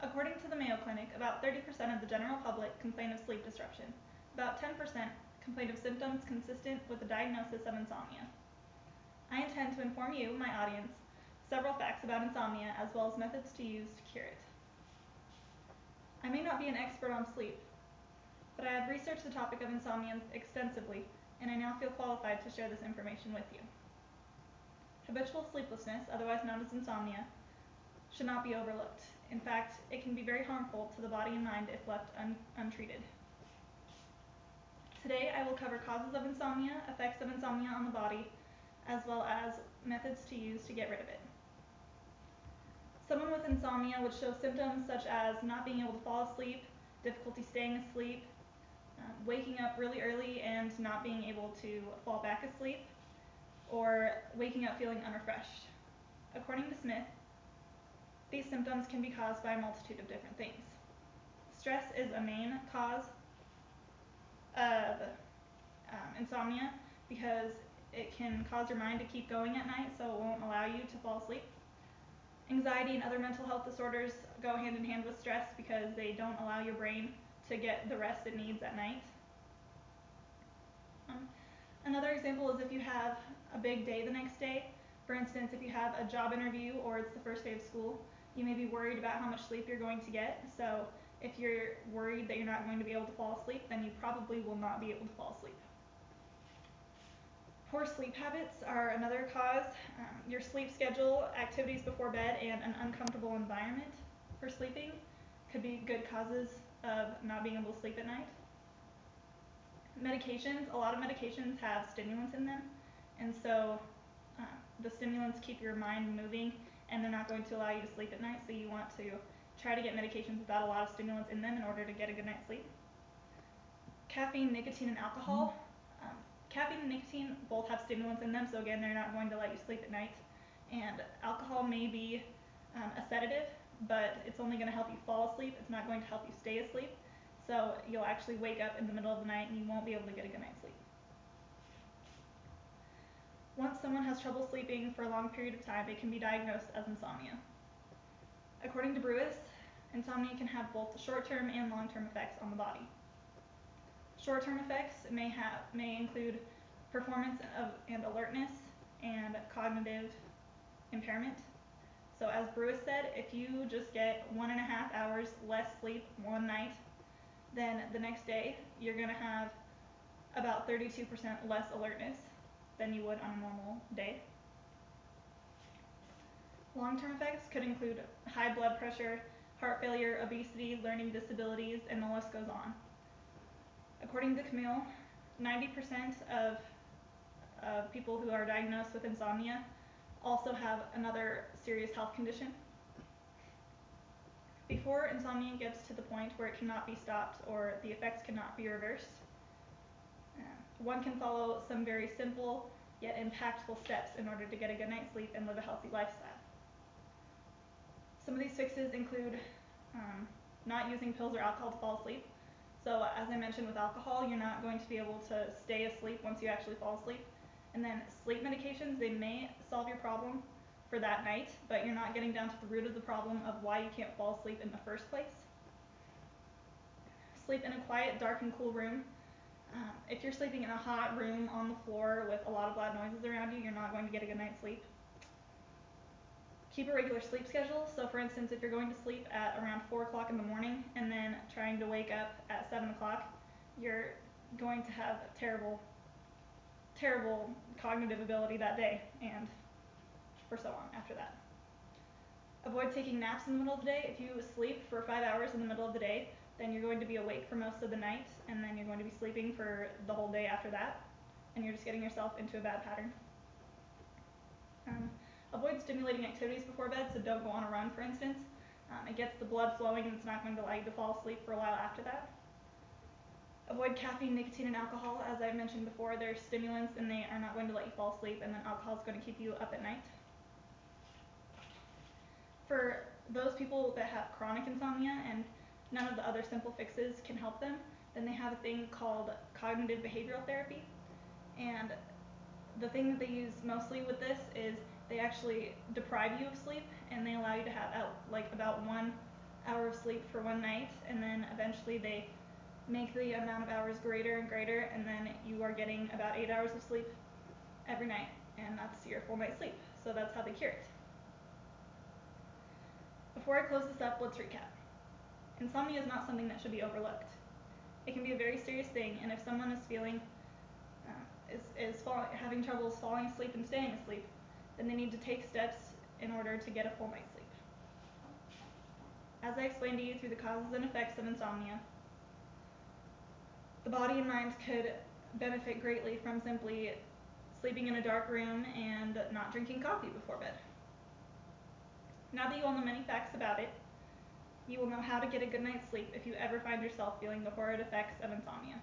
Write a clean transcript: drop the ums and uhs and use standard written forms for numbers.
According to the Mayo Clinic, about 30% of the general public complain of sleep disruption. About 10% complain of symptoms consistent with the diagnosis of insomnia. I intend to inform you, my audience, several facts about insomnia as well as methods to use to cure it. I may not be an expert on sleep, but I have researched the topic of insomnia extensively, and I now feel qualified to share this information with you. Habitual sleeplessness, otherwise known as insomnia, should not be overlooked. In fact, it can be very harmful to the body and mind if left untreated. Today I will cover causes of insomnia, effects of insomnia on the body, as well as methods to use to get rid of it. Someone with insomnia would show symptoms such as not being able to fall asleep, difficulty staying asleep, waking up really early and not being able to fall back asleep, or waking up feeling unrefreshed. According to Smith, these symptoms can be caused by a multitude of different things. Stress is a main cause of insomnia because it can cause your mind to keep going at night, so it won't allow you to fall asleep. Anxiety and other mental health disorders go hand in hand with stress because they don't allow your brain to get the rest it needs at night. Another example is if you have a big day the next day. For instance, if you have a job interview or it's the first day of school, you may be worried about how much sleep you're going to get. So if you're worried that you're not going to be able to fall asleep, then you probably will not be able to fall asleep. Poor sleep habits are another cause. Your sleep schedule, activities before bed, and an uncomfortable environment for sleeping could be good causes of not being able to sleep at night. Medications, a lot of medications have stimulants in them, and so the stimulants keep your mind moving and they're not going to allow you to sleep at night, so you want to try to get medications without a lot of stimulants in them in order to get a good night's sleep. Caffeine, nicotine, and alcohol. Caffeine and nicotine both have stimulants in them, so again, they're not going to let you sleep at night. And alcohol may be a sedative, but it's only going to help you fall asleep. It's not going to help you stay asleep. So you'll actually wake up in the middle of the night and you won't be able to get a good night's sleep. Once someone has trouble sleeping for a long period of time, it can be diagnosed as insomnia. According to Brewis, insomnia can have both short-term and long-term effects on the body. Short-term effects may include performance and alertness and cognitive impairment. So as Brewis said, if you just get 1.5 hours less sleep one night, then the next day you're going to have about 32% less alertness than you would on a normal day. Long-term effects could include high blood pressure, heart failure, obesity, learning disabilities, and the list goes on. According to Camille, 90% of people who are diagnosed with insomnia also have another serious health condition. Before insomnia gets to the point where it cannot be stopped or the effects cannot be reversed, one can follow some very simple yet impactful steps in order to get a good night's sleep and live a healthy lifestyle. Some of these fixes include not using pills or alcohol to fall asleep. So as I mentioned with alcohol, you're not going to be able to stay asleep once you actually fall asleep. And then sleep medications, they may solve your problem for that night, but you're not getting down to the root of the problem of why you can't fall asleep in the first place. Sleep in a quiet, dark, and cool room. If you're sleeping in a hot room on the floor with a lot of loud noises around you, you're not going to get a good night's sleep. Keep a regular sleep schedule. So for instance, if you're going to sleep at around 4 o'clock in the morning and then trying to wake up at 7 o'clock, you're going to have a terrible cognitive ability that day and for so on after that. Avoid taking naps in the middle of the day. If you sleep for 5 hours in the middle of the day, then you're going to be awake for most of the night, and then you're going to be sleeping for the whole day after that, and you're just getting yourself into a bad pattern. Avoid stimulating activities before bed, so don't go on a run, for instance. It gets the blood flowing and it's not going to allow you to fall asleep for a while after that. Avoid caffeine, nicotine, and alcohol. As I mentioned before, they're stimulants and they are not going to let you fall asleep, and then alcohol is going to keep you up at night. For those people that have chronic insomnia and none of the other simple fixes can help them, then they have a thing called cognitive behavioral therapy. And the thing that they use mostly with this is they actually deprive you of sleep and they allow you to have about 1 hour of sleep for one night, and then eventually they make the amount of hours greater and greater, and then you are getting about 8 hours of sleep every night, and that's your full night's sleep. So that's how they cure it. Before I close this up, let's recap. Insomnia is not something that should be overlooked. It can be a very serious thing, and if someone is feeling having troubles falling asleep and staying asleep, then they need to take steps in order to get a full night's sleep. As I explained to you through the causes and effects of insomnia, the body and mind could benefit greatly from simply sleeping in a dark room and not drinking coffee before bed. Now that you all know many facts about it, you will know how to get a good night's sleep if you ever find yourself feeling the horrid effects of insomnia.